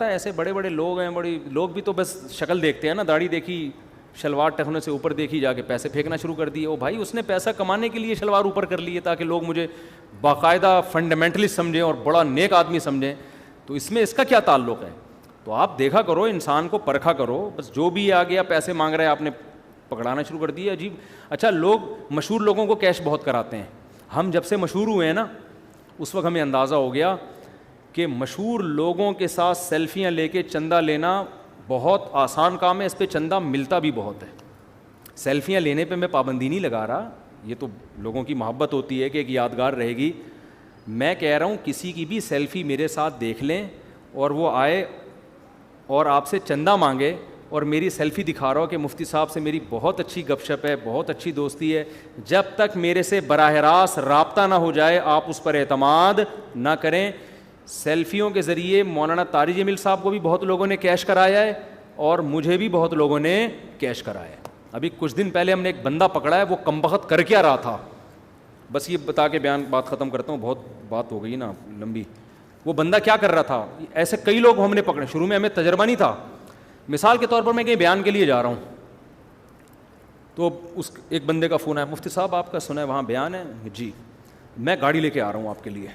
ہے ایسے بڑے بڑے لوگ ہیں, بڑی لوگ بھی تو بس شکل دیکھتے ہیں نا, داڑھی دیکھی, شلوار ٹخنے سے اوپر دیکھی, جا کے پیسے پھینکنا شروع کر دیے. او بھائی اس نے پیسہ کمانے کے لیے شلوار اوپر کر لی ہے تاکہ لوگ مجھے باقاعدہ فنڈامنٹلسٹ سمجھیں اور بڑا نیک آدمی سمجھیں, تو اس میں اس کا کیا تعلق ہے؟ تو آپ دیکھا کرو, انسان کو پرکھا کرو. بس جو بھی آ گیا پیسے مانگ رہا ہے آپ نے پکڑانا شروع کر دیا. عجیب. اچھا, لوگ مشہور لوگوں کو کیش بہت کراتے ہیں. ہم جب سے مشہور ہوئے ہیں نا, اس وقت ہمیں اندازہ ہو گیا کہ مشہور لوگوں کے ساتھ سیلفیاں لے کے چندہ لینا بہت آسان کام ہے, اس پہ چندہ ملتا بھی بہت ہے. سیلفیاں لینے پہ میں پابندی نہیں لگا رہا, یہ تو لوگوں کی محبت ہوتی ہے کہ ایک یادگار رہے گی. میں کہہ رہا ہوں کسی کی بھی سیلفی میرے ساتھ دیکھ لیں اور وہ آئے اور آپ سے چندہ مانگے اور میری سیلفی دکھا رہا ہو کہ مفتی صاحب سے میری بہت اچھی گپ شپ ہے, بہت اچھی دوستی ہے, جب تک میرے سے براہ راست رابطہ نہ ہو جائے آپ اس پر اعتماد نہ کریں. سیلفیوں کے ذریعے مولانا طارق جمیل صاحب کو بھی بہت لوگوں نے کیش کرایا ہے اور مجھے بھی بہت لوگوں نے کیش کرایا ہے. ابھی کچھ دن پہلے ہم نے ایک بندہ پکڑا ہے, وہ کمبخت کر کیا رہا تھا, بس یہ بتا کے بات ختم کرتا ہوں, بہت بات ہو گئی نا لمبی. وہ بندہ کیا کر رہا تھا, ایسے کئی لوگ ہم نے پکڑے, شروع میں ہمیں تجربہ نہیں تھا. مثال کے طور پر میں کہیں بیان کے لیے جا رہا ہوں تو اس ایک بندے کا فون آیا, مفتی صاحب آپ کا سنا ہے وہاں بیان ہے, جی میں گاڑی لے کے آ رہا ہوں آپ کے لیے,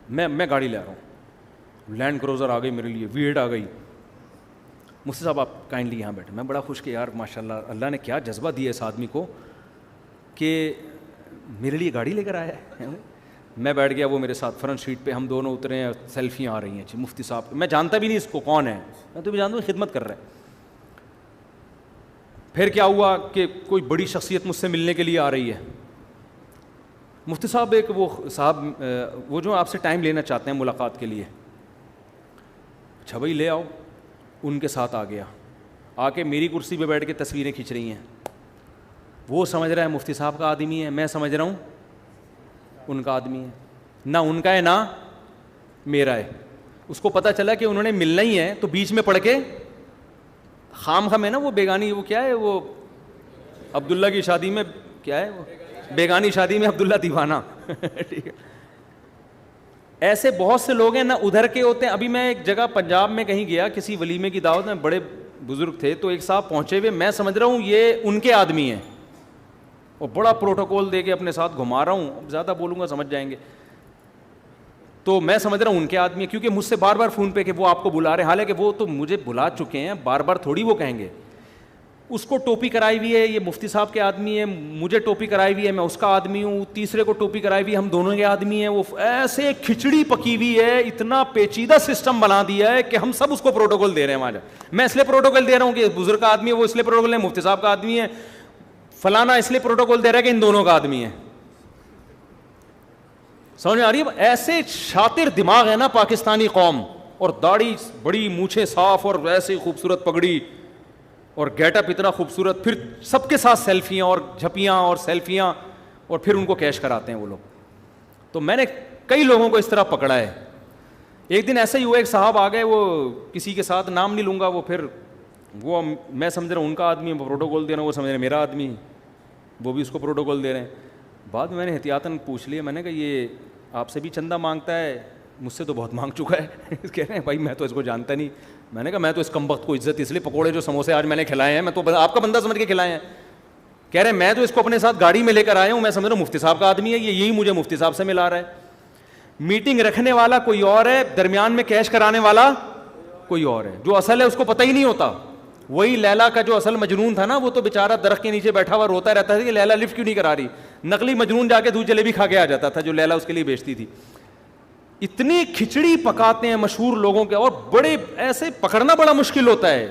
میں گاڑی لے آ رہا ہوں, لینڈ کروزر آ گئی میرے لیے, وی8 آ گئی. مفتی صاحب آپ کائنڈلی یہاں بیٹھے. میں بڑا خوش کہ یار ماشاء اللہ, اللہ نے کیا جذبہ دیا اس آدمی کو کہ میرے لیے گاڑی لے کر آیا ہے. میں بیٹھ گیا, وہ میرے ساتھ فرنٹ سیٹ پہ, ہم دونوں اترے ہیں, سیلفیاں آ رہی ہیں. مفتی صاحب میں جانتا بھی نہیں اس کو کون ہے, میں تو بھی جانتا ہوں خدمت کر رہا ہے. پھر کیا ہوا کہ کوئی بڑی شخصیت مجھ سے ملنے کے لیے آ رہی ہے. مفتی صاحب ایک وہ صاحب وہ جو آپ سے ٹائم لینا چاہتے ہیں ملاقات کے لیے. اچھا بھائی لے آؤ. ان کے ساتھ آ گیا, آ کے میری کرسی پہ بیٹھ کے تصویریں کھینچ رہی ہیں. وہ سمجھ رہا ہے مفتی صاحب کا آدمی ہے, میں سمجھ رہا ہوں ان کا آدمی ہے. نہ ان کا ہے نہ میرا ہے. اس کو پتہ چلا کہ انہوں نے ملنا ہی ہے, تو بیچ میں پڑھ کے خام خم ہے نا وہ بیگانی, وہ کیا ہے وہ عبداللہ کی شادی میں کیا ہے وہ بیگانی شادی میں عبداللہ دیوانہ. ٹھیک ہے, ایسے بہت سے لوگ ہیں نا ادھر کے ہوتے ہیں. ابھی میں ایک جگہ پنجاب میں کہیں گیا, کسی ولیمے کی دعوت میں, بڑے بزرگ تھے, تو ایک صاحب پہنچے ہوئے, میں سمجھ رہا ہوں یہ ان کے آدمی ہیں, اور بڑا پروٹوکول دے کے اپنے ساتھ گھما رہا ہوں, زیادہ بولوں گا سمجھ جائیں گے, تو میں سمجھ رہا ہوں ان کے آدمی ہیں, کیونکہ مجھ سے بار بار فون پہ کہ وہ آپ کو بلا رہے ہیں, حالانکہ وہ تو مجھے بلا چکے ہیں, بار بار تھوڑی وہ کہیں گے. اس کو ٹوپی کرائی ہوئی ہے, یہ مفتی صاحب کے آدمی ہے, مجھے ٹوپی کرائی ہوئی ہے, میں اس کا آدمی ہوں, تیسرے کو ٹوپی کرائی ہوئی ہے, ہم دونوں کے آدمی ہیں. وہ ایسے کھچڑی پکی ہوئی ہے, اتنا پیچیدہ سسٹم بنا دیا ہے کہ ہم سب اس کو پروٹوکول دے رہے ہیں. وہاں میں اس لیے پروٹوکول دے رہا ہوں کہ بزرگ کا آدمی ہے, وہ اس لیے پروٹوکول ہے, مفتی صاحب کا آدمی ہے, فلانا اس لیے پروٹوکول دے رہا ہے کہ ان دونوں کا آدمی ہے. سمجھ میں آ رہی ہے؟ ایسے شاطر دماغ ہے نا پاکستانی قوم, اور داڑھی بڑی, مونچھیں صاف, اور ایسے خوبصورت پگڑی اور گیٹ اپ اتنا خوبصورت, پھر سب کے ساتھ سیلفیاں اور جھپیاں اور سیلفیاں, اور پھر ان کو کیش کراتے ہیں وہ لوگ. تو میں نے کئی لوگوں کو اس طرح پکڑا ہے. ایک دن ایسا ہی ہوا, ایک صاحب آ گئے, وہ کسی کے ساتھ نام نہیں لوں گا, وہ پھر وہ میں سمجھ رہا ہوں ان کا آدمی ہے, پروٹوکول دے رہا ہوں, وہ سمجھ رہے ہیں میرا آدمی, وہ بھی اس کو پروٹوکول دے رہے ہیں. بعد میں نے احتیاطاً پوچھ لیا, میں نے کہا یہ آپ سے بھی چندہ مانگتا ہے, مجھ سے تو بہت مانگ چکا ہے. کہہ رہے ہیں بھائی میں تو اس کو جانتا نہیں. میں نے کہا میں تو اس کم وقت کو عزت اس لیے, پکوڑے جو سموسے آج میں نے کھلائے ہیں میں تو آپ کا بندہ سمجھ کے کھلائے ہیں. کہہ رہے ہیں میں تو اس کو اپنے ساتھ گاڑی میں لے کر آیا ہوں, میں سمجھ رہا ہوں مفتی صاحب کا آدمی ہے, یہ یہی مجھے مفتی صاحب سے ملا رہا ہے. میٹنگ رکھنے والا کوئی اور ہے, درمیان میں کیش کرانے والا کوئی اور ہے. جو اصل ہے اس کو پتہ ہی نہیں ہوتا. وہی لیلا کا جو اصل مجنون تھا نا, وہ تو بیچارہ درخت کے نیچے بیٹھا ہوا روتا رہتا تھا کہ لیلا لفٹ کیوں نہیں کرا رہی. نقلی مجنون جا کے دودھ جلیبی کھا کے آ جاتا تھا جو لیلا اس کے لیے بیچتی تھی. اتنی کھچڑی پکاتے ہیں مشہور لوگوں کے, اور بڑے ایسے پکڑنا بڑا مشکل ہوتا ہے.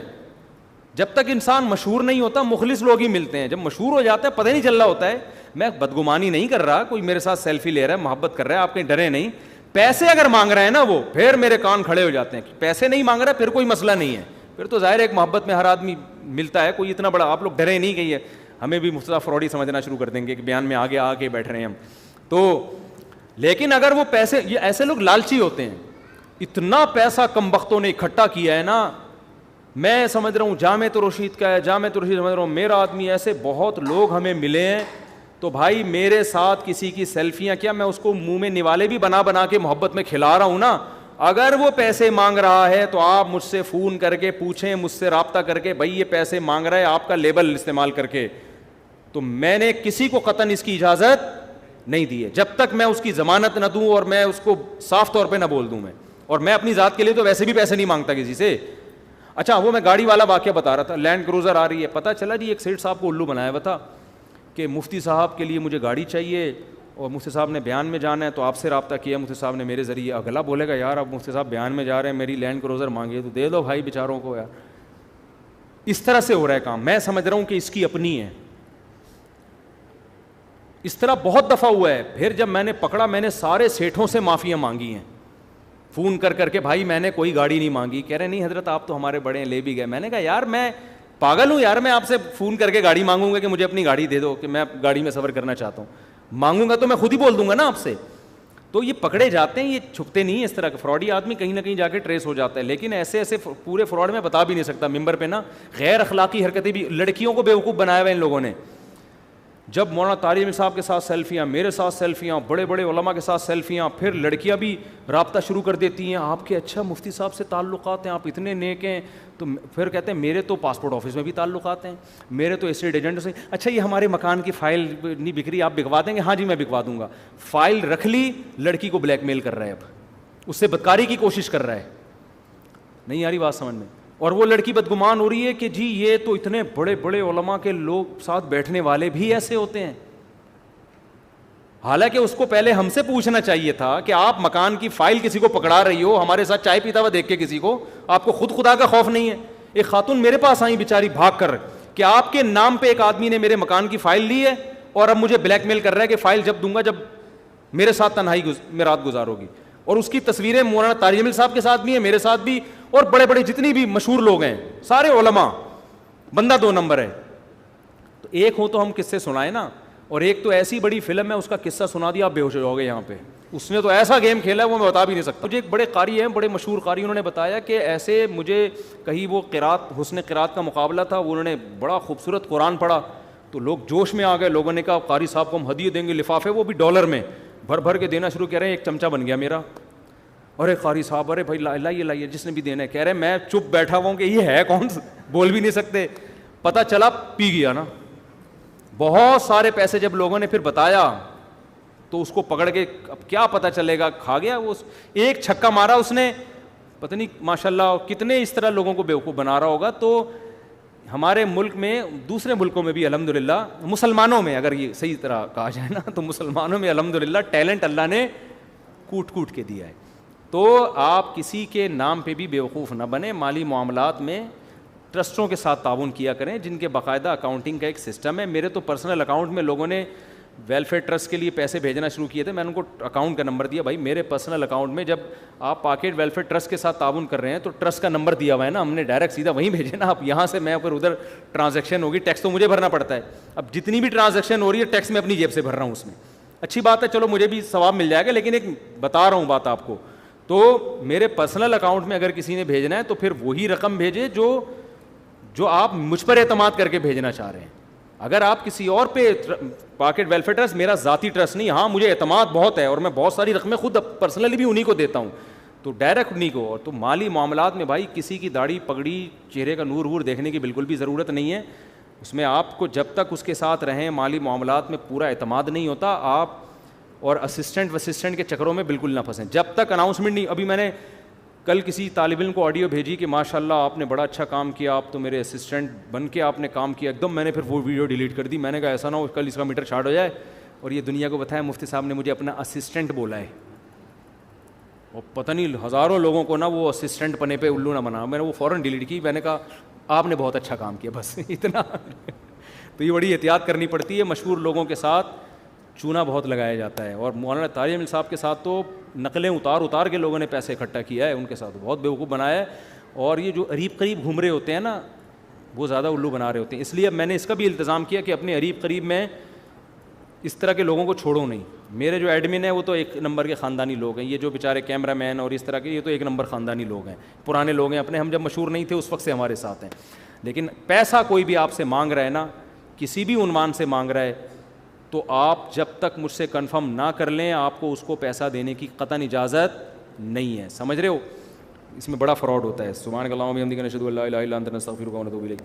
جب تک انسان مشہور نہیں ہوتا مخلص لوگ ہی ملتے ہیں, جب مشہور ہو جاتا ہے پتہ نہیں چل رہا ہوتا ہے. میں بدگمانی نہیں کر رہا, کوئی میرے ساتھ سیلفی لے رہا ہے, محبت کر رہا ہے, آپ کہیں ڈرے نہیں. پیسے اگر مانگ رہے ہیں نا وہ, پھر میرے کان کھڑے ہو جاتے ہیں. پیسے نہیں مانگ رہا پھر کوئی مسئلہ نہیں ہے, پھر تو ظاہر ہے ایک محبت میں ہر آدمی ملتا ہے, کوئی اتنا بڑا آپ لوگ ڈرے نہیں کہ ہمیں بھی مفتی فراڈی سمجھنا شروع کر دیں گے کہ بیان میں آگے آ کے بیٹھ رہے ہیں ہم تو. لیکن اگر وہ پیسے, یہ ایسے لوگ لالچی ہوتے ہیں, اتنا پیسہ کم بختوں نے اکٹھا کیا ہے نا, میں سمجھ رہا ہوں جامع رشید کا ہے, جامع رشید سمجھ رہا ہوں میرا آدمی, ایسے بہت لوگ ہمیں ملے ہیں. تو بھائی میرے ساتھ کسی کی سیلفیاں کیا, میں اس کو منہ میں نوالے بھی بنا بنا کے محبت میں کھلا رہا ہوں نا, اگر وہ پیسے مانگ رہا ہے تو آپ مجھ سے فون کر کے پوچھیں, مجھ سے رابطہ کر کے, بھائی یہ پیسے مانگ رہا ہے آپ کا لیبل استعمال کر کے, تو میں نے کسی کو قطعاً اس کی اجازت نہیں دی ہے, جب تک میں اس کی ضمانت نہ دوں اور میں اس کو صاف طور پہ نہ بول دوں. اور میں اپنی ذات کے لیے تو ویسے بھی پیسے نہیں مانگتا کسی سے. اچھا وہ میں گاڑی والا واقعہ بتا رہا تھا, لینڈ کروزر آ رہی ہے, پتہ چلا جی ایک سیٹ صاحب کو الو بنایا ہوا تھا کہ مفتی صاحب کے لیے مجھے گاڑی چاہیے, اور مفتی صاحب نے بیان میں جانا ہے تو آپ سے رابطہ کیا, مفتی صاحب نے میرے ذریعے. اگلا بولے گا یار اب مفتی صاحب بیان میں جا رہے ہیں, میری لینڈ کروزر مانگی تو دے دو بھائی بیچاروں کو یار. اس طرح سے ہو رہا ہے کام. میں سمجھ رہا ہوں کہ اس کی اپنی ہے. اس طرح بہت دفعہ ہوا ہے. پھر جب میں نے پکڑا, میں نے سارے سیٹھوں سے معافیاں مانگی ہیں فون کر کر کے, بھائی میں نے کوئی گاڑی نہیں مانگی. کہہ رہے نہیں حضرت آپ تو ہمارے بڑے ہیں, لے بھی گئے. میں نے کہا یار میں پاگل ہوں یار, میں آپ سے فون کر کے گاڑی مانگوں گا کہ مجھے اپنی گاڑی دے دو کہ میں گاڑی میں سفر کرنا چاہتا ہوں. مانگوں گا تو میں خود ہی بول دوں گا نا آپ سے. تو یہ پکڑے جاتے ہیں, یہ چھپتے نہیں ہیں اس طرح کے. فراڈی آدمی کہیں نہ کہیں جا کے ٹریس ہو جاتا ہے. لیکن ایسے ایسے پورے فراڈ میں بتا بھی نہیں سکتا ممبر پہ نا. غیر اخلاقی حرکتیں بھی, لڑکیوں کو بیوقوف بنایا ہوا ان لوگوں نے. جب مولانا طارق جمیل صاحب کے ساتھ سیلفیاں, میرے ساتھ سیلفیاں, بڑے بڑے علماء کے ساتھ سیلفیاں, پھر لڑکیاں بھی رابطہ شروع کر دیتی ہیں, آپ کے اچھا مفتی صاحب سے تعلقات ہیں, آپ اتنے نیک ہیں. تو پھر کہتے ہیں میرے تو پاسپورٹ آفس میں بھی تعلقات ہیں, میرے تو اسٹیٹ ایجنٹ سے. اچھا یہ ہمارے مکان کی فائل نہیں بک رہی, آپ بکوا دیں گے؟ ہاں جی میں بکوا دوں گا. فائل رکھ لی, لڑکی کو بلیک میل کر رہا ہے, اب اس سے بدکاری کی کوشش کر رہا ہے. نہیں آ رہی بات سمجھ میں؟ اور وہ لڑکی بدگمان ہو رہی ہے کہ جی یہ تو اتنے بڑے بڑے علماء کے لوگ ساتھ بیٹھنے والے بھی ایسے ہوتے ہیں. حالانکہ اس کو پہلے ہم سے پوچھنا چاہیے تھا کہ آپ مکان کی فائل کسی کو پکڑا رہی ہو, ہمارے ساتھ چائے پیتا ہوا دیکھ کے کسی کو, آپ کو خود خدا کا خوف نہیں ہے. ایک خاتون میرے پاس آئی بیچاری بھاگ کر کہ آپ کے نام پہ ایک آدمی نے میرے مکان کی فائل لی ہے اور اب مجھے بلیک میل کر رہا ہے کہ فائل جب دوں گا جب میرے ساتھ تنہائی میں رات گزاروگی. اور اس کی تصویریں مولانا طارق جمیل صاحب کے ساتھ بھی ہیں, میرے ساتھ بھی, اور بڑے بڑے جتنی بھی مشہور لوگ ہیں سارے علماء. بندہ 2 نمبر ہے. تو ایک ہو تو ہم قصے سنائیں نا, اور ایک تو ایسی بڑی فلم ہے اس کا قصہ سنا دیا آپ بے ہوش ہو گئے یہاں پہ. اس نے تو ایسا گیم کھیلا ہے وہ میں بتا بھی نہیں سکتا. مجھے ایک بڑے قاری ہیں, بڑے مشہور قاری, انہوں نے بتایا کہ ایسے مجھے کہیں وہ قرات, حسن قرات کا مقابلہ تھا, انہوں نے بڑا خوبصورت قرآن پڑھا تو لوگ جوش میں آ گئے. لوگوں نے کہا قاری صاحب کو ہم ہدیے دیں گے, لفافے وہ بھی ڈالر میں بھر بھر کے دینا شروع کر رہے ہیں. ایک چمچہ بن گیا میرا. ارے قاری صاحب, ارے بھائی لائیے لائیے جس نے بھی دینا ہے. کہہ رہے میں چپ بیٹھا ہوا ہوں کہ یہ ہے کون, بول بھی نہیں سکتے. پتہ چلا پی گیا نا. بہت سارے پیسے جب لوگوں نے پھر بتایا تو اس کو پکڑ کے, اب کیا پتہ چلے گا, کھا گیا وہ. ایک چھکا مارا اس نے, پتہ نہیں ماشاء اللہ کتنے اس طرح لوگوں کو بیوقوف بنا رہا ہوگا. تو ہمارے ملک میں, دوسرے ملکوں میں بھی الحمدللہ, مسلمانوں میں اگر یہ صحیح طرح کہا جائے نا, تو مسلمانوں میں الحمدللہ ٹیلنٹ اللہ نے کوٹ کوٹ کے دیا ہے. تو آپ کسی کے نام پہ بھی بیوقوف نہ بنیں. مالی معاملات میں ٹرسٹوں کے ساتھ تعاون کیا کریں جن کے باقاعدہ اکاؤنٹنگ کا ایک سسٹم ہے. میرے تو پرسنل اکاؤنٹ میں لوگوں نے ویلفیئر ٹرسٹ کے لیے پیسے بھیجنا شروع کیے تھے, میں نے ان کو اکاؤنٹ کا نمبر دیا. بھائی میرے پرسنل اکاؤنٹ میں جب آپ پاکٹ ویلفیئر ٹرسٹ کے ساتھ تعاون کر رہے ہیں تو ٹرسٹ کا نمبر دیا ہوا ہے نا, ہم نے ڈائریکٹ سیدھا وہیں بھیجے نا. آپ یہاں سے میں پھر ادھر ٹرانزیکشن ہوگی, ٹیکس تو مجھے بھرنا پڑتا ہے. اب جتنی بھی ٹرانزیکشن ہو رہی ہے ٹیکس میں اپنی جیب سے بھر رہا ہوں اس میں. اچھی بات ہے, چلو مجھے بھی ثواب مل جائے گا, لیکن ایک بتا رہا ہوں بات آپ کو. تو میرے پرسنل اکاؤنٹ میں اگر کسی نے بھیجنا ہے تو پھر وہی رقم بھیجے جو آپ مجھ پر اعتماد کر کے بھیجنا چاہ رہے ہیں. اگر آپ کسی اور پہ, پاکٹ ویلفیئر ٹرسٹ میرا ذاتی ٹرسٹ نہیں, ہاں مجھے اعتماد بہت ہے اور میں بہت ساری رقمیں خود پرسنلی بھی انہیں کو دیتا ہوں, تو ڈائریکٹ انہیں کو. اور تو مالی معاملات میں بھائی کسی کی داڑھی پگڑی چہرے کا نور وور دیکھنے کی بالکل بھی ضرورت نہیں ہے. اس میں آپ کو جب تک اس کے ساتھ رہیں مالی معاملات میں پورا اعتماد نہیں ہوتا. آپ اور اسسٹنٹ کے چکروں میں بالکل نہ پھنسیں جب تک اناؤنسمنٹ نہیں. ابھی میں نے کل کسی طالب علم کو آڈیو بھیجی کہ ماشاء اللہ آپ نے بڑا اچھا کام کیا, آپ تو میرے اسسٹنٹ بن کے آپ نے کام کیا. ایک دم میں نے پھر وہ ویڈیو ڈیلیٹ کر دی. میں نے کہا ایسا نہ ہو کل اس کا میٹر شارٹ ہو جائے اور یہ دنیا کو بتایا مفتی صاحب نے مجھے اپنا اسسٹنٹ بولا ہے, اور پتہ نہیں ہزاروں لوگوں کو نا وہ اسسٹنٹ بنے پہ الو نہ بنا. میں نے وہ فوراً ڈیلیٹ کی. میں نے کہا آپ نے بہت اچھا کام کیا, بس اتنا. تو یہ بڑی احتیاط کرنی پڑتی ہے. مشہور لوگوں کے ساتھ چونا بہت لگایا جاتا ہے. اور مولانا طارق جمیل صاحب کے ساتھ تو نقلیں اتار کے لوگوں نے پیسے اکٹھا کیا ہے, ان کے ساتھ بہت بیوقوف بنایا ہے. اور یہ جو قریب قریب گھوم رہے ہوتے ہیں نا, وہ زیادہ الو بنا رہے ہوتے ہیں. اس لیے اب میں نے اس کا بھی التزام کیا کہ اپنے قریب میں اس طرح کے لوگوں کو چھوڑو نہیں. میرے جو ایڈمن ہیں وہ تو 1 نمبر کے خاندانی لوگ ہیں. یہ جو بیچارے کیمرہ مین اور اس طرح کے, یہ تو 1 نمبر خاندانی لوگ ہیں, پرانے لوگ ہیں اپنے. ہم جب مشہور نہیں تھے اس وقت سے ہمارے ساتھ ہیں. لیکن پیسہ کوئی بھی آپ سے مانگ رہا ہے نا, کسی بھی عنوان سے مانگ رہا ہے, تو آپ جب تک مجھ سے کنفرم نہ کر لیں آپ کو اس کو پیسہ دینے کی قطعاً اجازت نہیں ہے. سمجھ رہے ہو؟ اس میں بڑا فراڈ ہوتا ہے. سبحانک اللہم و بحمدک نشہد ان لا الہ الا انت نستغفرک و نتوب الیک.